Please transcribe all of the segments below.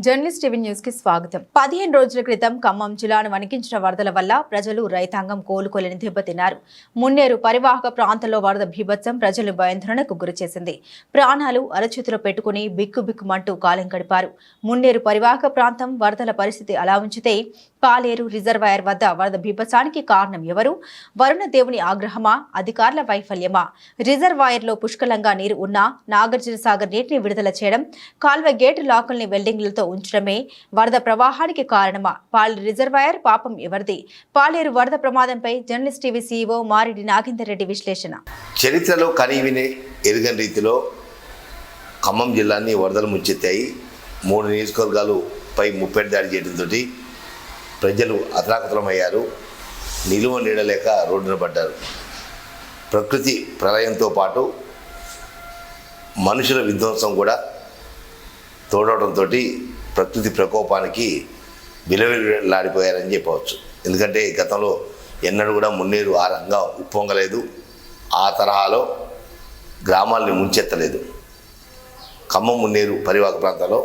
Journalist TV news కి స్వాగతం. 15 రోజుల క్రితం ఖమ్మం జిల్లాను వణికించిన వరదల వల్ల ప్రజలు రైతాంగం కోలుకోలేని దెబ్బతిన్నారు. మున్నేరు పరివాహక ప్రాంతంలో వరద బీభత్సం ప్రజలు భయాందోళనకు గురిచేసింది. ప్రాణాలు అరచేతిలో పెట్టుకుని బిక్కుబిక్కుమంటూ కాలం గడిపారు. మున్నేరు పరివాహక ప్రాంతం వరదల పరిస్థితి అలా ఉంచితే పాలేరు రిజర్వాయర్ వద్ద వరద బీభత్సానికి కారణం ఎవరు? వరుణ దేవుని ఆగ్రహమా? అధికారుల వైఫల్యమా? రిజర్వాయర్లో పుష్కలంగా నీరు ఉన్నా నాగార్జున సాగర్ నీటిని విడుదల చేయడం, కాల్వ గేటు లాకుల్ని వెల్డింగ్లతో ఉంచడమే వరద ప్రవాహానికి కారణమా? పాలేరు రిజర్వాయర్ పాపం ఎవరిది? పాలేరు వరద ప్రమాదంపై journalist TV CEO Mareddy Nagender Reddy విశ్లేషణ. చరిత్రలో కనీవిని ఎరుగని రీతిలో ఖమ్మం జిల్లాని వరదలు ముంచెత్తాయి. 3 నియోజకవర్గాలపై ముప్పెడు దాడి చేయడంతో ప్రజలు అతలాకుతలమయ్యారు. నిలువ నీడలేక రోడ్డున పడ్డారు. ప్రకృతి ప్రళయంతో పాటు మనుషుల విధ్వంసం కూడా తోడవడంతో ప్రకృతి ప్రకోపానికి విలవిల్లాడిపోయారని చెప్పవచ్చు. ఎందుకంటే గతంలో ఎన్నడూ కూడా మున్నేరు ఆ రకంగా ఉప్పొంగలేదు, ఆ తరహాలో గ్రామాలని ముంచెత్తలేదు. ఖమ్మం మున్నేరు పరివాహక ప్రాంతాల్లో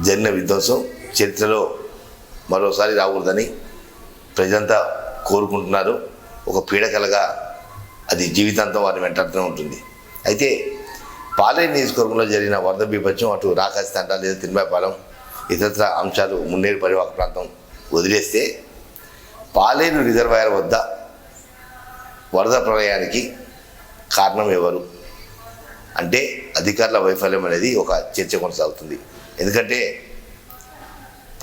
జరిగిన విధ్వంసం చరిత్రలో మరోసారి రాకూడదని ప్రజలంతా కోరుకుంటున్నారు. ఒక పీడకలగా అది జీవితాంతం వారిని వెంటాడుతూనే ఉంటుంది. అయితే పాలేరు నియోజకవర్గంలో జరిగిన వరద బీభత్సం అటు రాకాసితంట లేదా తిరుమలపాలెం ఇతరత్ర అంశాలు మున్నేరు పరివాహక ప్రాంతం వదిలేస్తే పాలేరు రిజర్వాయర్ వద్ద వరద ప్రళయానికి కారణం ఎవరు అంటే అధికారుల వైఫల్యం అనేది ఒక చర్చ కొనసాగుతుంది. ఎందుకంటే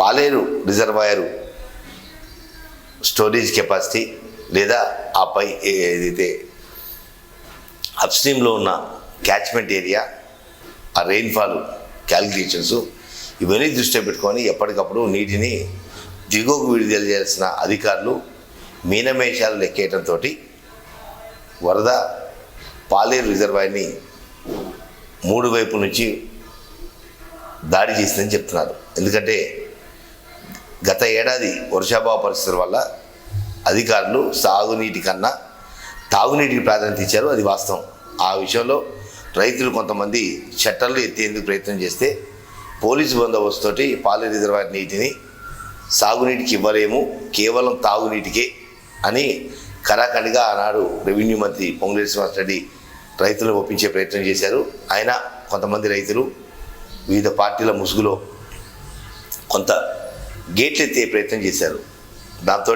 పాలేరు రిజర్వాయరు స్టోరేజ్ కెపాసిటీ లేదా ఆ పై ఏదైతే అప్స్ట్రీమ్లో ఉన్న క్యాచ్మెంట్ ఏరియా, ఆ రెయిన్ఫాల్ క్యాలిక్యులేషన్స్ ఇవన్నీ దృష్టిలో పెట్టుకొని ఎప్పటికప్పుడు నీటిని దిగువకు విడుదల చేయాల్సిన అధికారులు మీనమేషాలు లెక్కేయడంతో వరద పాలేరు రిజర్వాయర్ని 3 వైపుల నుంచి దాడి చేసిందని చెప్తున్నారు. ఎందుకంటే గత ఏడాది వర్షాభావ పరిస్థితుల వల్ల అధికారులు సాగునీటి కన్నా తాగునీటికి ప్రాధాన్యత ఇచ్చారు. అది వాస్తవం. ఆ విషయంలో రైతులు కొంతమంది షట్టర్లు ఎత్తేందుకు ప్రయత్నం చేస్తే పోలీసు బందోబస్తుతోటి పాలేరు రిజర్వాయర్ నీటిని సాగునీటికి ఇవ్వలేము, కేవలం తాగునీటికే అని కరాఖండిగా ఆనాడు రెవెన్యూ మంత్రి పొంగులేటి శ్రీనివాసరెడ్డి రైతులను ఒప్పించే ప్రయత్నం చేశారు. అయినా కొంతమంది రైతులు వివిధ పార్టీల ముసుగులో కొంత గేట్లు ఎత్తే ప్రయత్నం చేశారు. దాంతో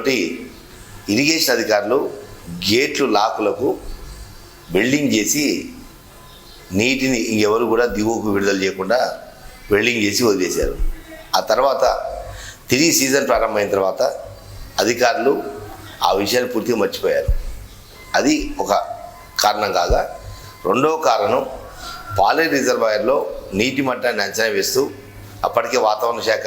ఇరిగేషన్ అధికారులు గేట్లు లాకులకు వెల్డింగ్ చేసి నీటిని ఇంకెవరు కూడా దిగువకు విడుదల చేయకుండా వెల్డింగ్ చేసి వదిలేశారు. ఆ తర్వాత తిరిగి సీజన్ ప్రారంభమైన తర్వాత అధికారులు ఆ విషయాన్ని పూర్తిగా మర్చిపోయారు. అది ఒక కారణం కాగా, రెండవ కారణం పాలేరు రిజర్వాయర్లో నీటి మట్టాన్ని అంచనా వేస్తూ అప్పటికే వాతావరణ శాఖ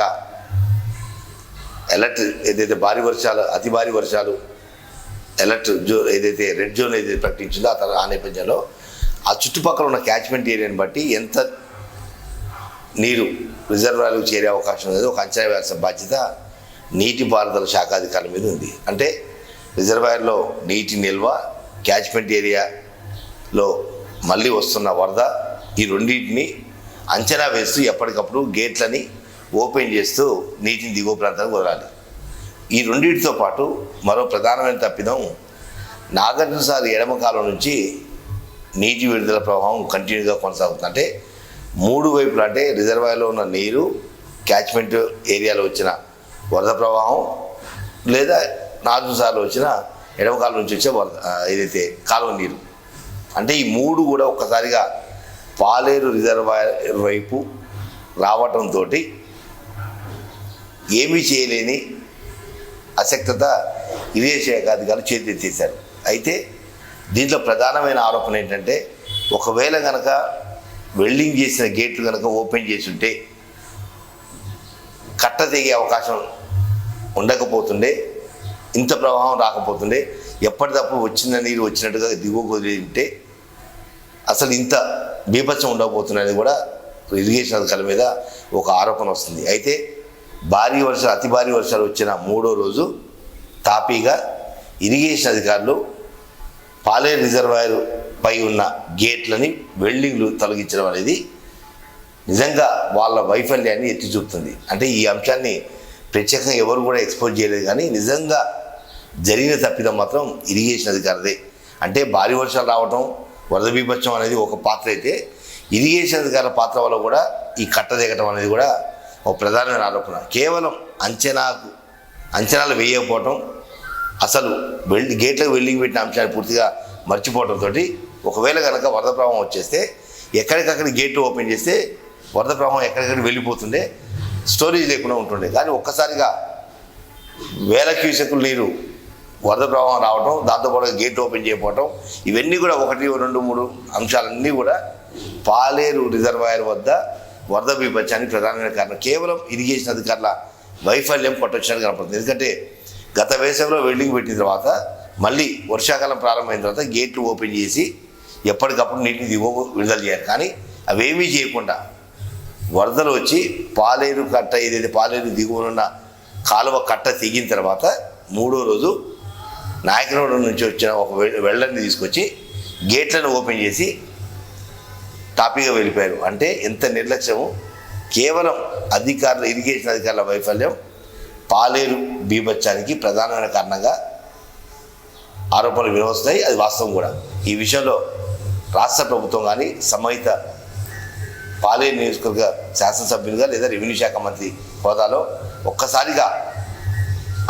అలర్ట్ ఏదైతే భారీ వర్షాలు, అతి భారీ వర్షాలు అలర్ట్ ఏదైతే రెడ్ జోన్ ఏదైతే ప్రకటించిందో ఆ నేపథ్యంలో ఆ చుట్టుపక్కల ఉన్న క్యాచ్మెంట్ ఏరియాని బట్టి ఎంత నీరు రిజర్వాయర్లకు చేరే అవకాశం అనేది ఒక అంచనా వేయాల్సిన బాధ్యత నీటిపారుదల శాఖ అధికారుల మీద ఉంది. అంటే రిజర్వాయర్లో నీటి నిల్వ, క్యాచ్మెంట్ ఏరియాలో మళ్ళీ వస్తున్న వరద, ఈ రెండింటిని అంచనా వేస్తూ ఎప్పటికప్పుడు గేట్లని ఓపెన్ చేస్తూ నీటిని దిగువ ప్రాంతానికి వదలాలి. ఈ రెండింటితో పాటు మరో ప్రధానమైన తప్పిదం నాగార్జున సాగర్ ఎడమ కాలువ నుంచి నీటి విడుదల ప్రవాహం కంటిన్యూగా కొనసాగుతుంది. అంటే 3 వైపులు, అంటే రిజర్వాయర్లో ఉన్న నీరు, క్యాచ్మెంట్ ఏరియాలో వచ్చిన వరద ప్రవాహం లేదా నాగార్జున సాగర్లో వచ్చిన ఎడమ కాలువ నుంచి వచ్చే వరద ఏదైతే కాలువ నీరు, అంటే ఈ 3 కూడా ఒక్కసారిగా పాలేరు రిజర్వాయర్ వైపు రావటంతో ఏమీ చేయలేని అశక్తత ఇరిగేషన్ శాఖ అధికారులు చేతులెత్తేశారు. అయితే దీంట్లో ప్రధానమైన ఆరోపణ ఏంటంటే, ఒకవేళ కనుక వెల్డింగ్ చేసిన గేట్లు కనుక ఓపెన్ చేసి ఉంటే కట్ట తెగే అవకాశం ఉండకపోతుండే, ఇంత ప్రవాహం రాకపోతుండే, ఎప్పటికప్పుడు వచ్చిన నీరు వచ్చినట్టుగా దిగువకు వదిలి ఉంటే అసలు ఇంత బీభత్సం ఉండకపోతుందనేది కూడా ఇరిగేషన్ అధికారుల మీద ఒక ఆరోపణ వస్తుంది. అయితే భారీ వర్షాలు, అతి భారీ వర్షాలు వచ్చిన 3వ రోజు తాపీగా ఇరిగేషన్ అధికారులు పాలేరు రిజర్వాయర్ పై ఉన్న గేట్లని వెల్డింగ్లు తొలగించడం అనేది నిజంగా వాళ్ళ వైఫల్యాన్ని ఎత్తి చూపుతుంది. అంటే ఈ అంశాన్ని ప్రత్యేకంగా ఎవరు కూడా ఎక్స్పోజ్ చేయలేదు, కానీ నిజంగా జరిగిన తప్పిదం మాత్రం ఇరిగేషన్ అధికారిదే. అంటే భారీ వర్షాలు రావటం, వరద బీభత్సం అనేది ఒక పాత్ర అయితే, ఇరిగేషన్ అధికారుల పాత్ర వల్ల కూడా ఈ కట్ట దిగటం అనేది కూడా ఒక ప్రధానమైన ఆరోపణ. కేవలం అంచనాలు వేయకపోవటం, అసలు గేట్లకు వెల్డింగ్ పెట్టిన అంశాన్ని పూర్తిగా మర్చిపోవడంతో ఒకవేళ కనుక వరద ప్రవాహం వచ్చేస్తే ఎక్కడికక్కడ గేట్లు ఓపెన్ చేస్తే వరద ప్రవాహం ఎక్కడికక్కడ వెళ్ళిపోతుండే, స్టోరేజ్ లేకుండా ఉంటుండే. కానీ ఒక్కసారిగా వేల క్యూసెక్కుల నీరు వరద ప్రవాహం రావటం, దాంతోపాటు గేట్లు ఓపెన్ చేయకపోవటం, ఇవన్నీ కూడా 1, 2, 3 అంశాలన్నీ కూడా పాలేరు రిజర్వాయర్ వద్ద వరద బీభత్సానికి ప్రధానమైన కారణం. కేవలం ఇరిగేషన్ అధికారుల వైఫల్యం కొట్టొచ్చినట్టు కనపడుతుంది. ఎందుకంటే గత వేసవిలో వెల్డింగ్ పెట్టిన తర్వాత మళ్ళీ వర్షాకాలం ప్రారంభమైన తర్వాత గేట్లు ఓపెన్ చేసి ఎప్పటికప్పుడు నీటిని దిగువ విడుదల చేయాలి. కానీ అవేమీ చేయకుండా వరదలు వచ్చి పాలేరు కట్ట, ఏదైతే పాలేరు దిగువనున్న కాలువ కట్ట తెగిన తర్వాత 3వ రోజు నాయకనగూడెం నుంచి వచ్చిన ఒక వెల్డర్ని తీసుకొచ్చి గేట్లను ఓపెన్ చేసి టాపీగా వెళ్ళిపోయారు. అంటే ఎంత నిర్లక్ష్యము! కేవలం ఇరిగేషన్ అధికారుల వైఫల్యం పాలేరు బీభత్సానికి ప్రధానమైన కారణంగా ఆరోపణలు వినవస్తాయి. అది వాస్తవం కూడా. ఈ విషయంలో రాష్ట్ర ప్రభుత్వం కానీ సంబంధిత పాలేరు నియోజకవర్గ శాసనసభ్యులుగా లేదా రెవెన్యూ శాఖ మంత్రి హోదాలో ఒక్కసారిగా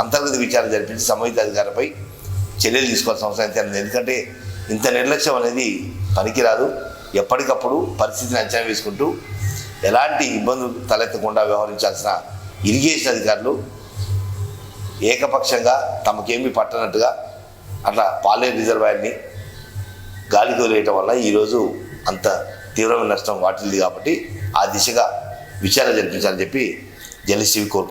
అంతర్గత విచారణ జరిపించి సంబంధిత అధికారులపై చర్యలు తీసుకోవాల్సిన అవసరం అయితే ఉంది. ఎందుకంటే ఇంత నిర్లక్ష్యం అనేది పనికిరాదు. ఎప్పటికప్పుడు పరిస్థితిని అంచనా వేసుకుంటూ ఎలాంటి ఇబ్బందులు తలెత్తకుండా వ్యవహరించాల్సిన ఇరిగేషన్ అధికారులు ఏకపక్షంగా తమకేమీ పట్టనట్టుగా అట్లా పాలేరు రిజర్వాయర్ని గాలికి వదిలేయటం వల్ల ఈరోజు అంత తీవ్రమైన నష్టం వాటిల్లింది. కాబట్టి ఆ దిశగా విచారణ జరిపించాలని చెప్పి జర్నలిస్ట్ కోరుకుంటున్నారు.